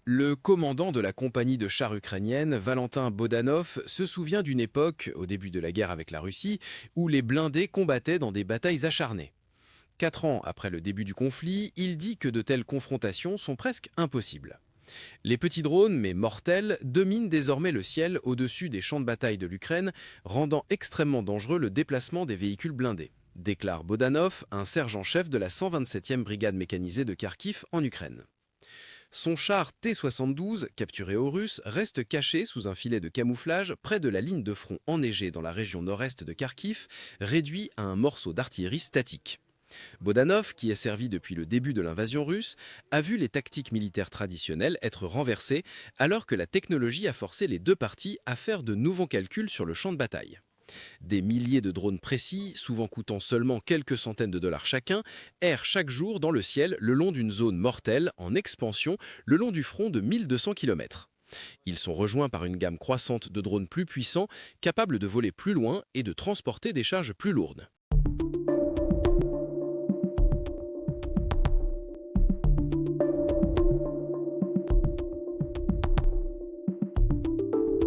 Le commandant de la compagnie de chars ukrainienne, Valentin Bodanov, se souvient d'une époque, au début de la guerre avec la Russie, où les blindés combattaient dans des batailles acharnées. 4 ans après le début du conflit, il dit que de telles confrontations sont presque impossibles. Les petits drones, mais mortels, dominent désormais le ciel au-dessus des champs de bataille de l'Ukraine, rendant extrêmement dangereux le déplacement des véhicules blindés, déclare Bodanov, un sergent-chef de la 127e brigade mécanisée de Kharkiv en Ukraine. Son char T-72, capturé aux Russes, reste caché sous un filet de camouflage près de la ligne de front enneigée dans la région nord-est de Kharkiv, réduit à un morceau d'artillerie statique. Bodanov, qui est servi depuis le début de l'invasion russe, a vu les tactiques militaires traditionnelles être renversées alors que la technologie a forcé les deux parties à faire de nouveaux calculs sur le champ de bataille. Des milliers de drones précis, souvent coûtant seulement quelques centaines de dollars chacun, errent chaque jour dans le ciel le long d'une zone mortelle en expansion le long du front de 1200 km. Ils sont rejoints par une gamme croissante de drones plus puissants, capables de voler plus loin et de transporter des charges plus lourdes.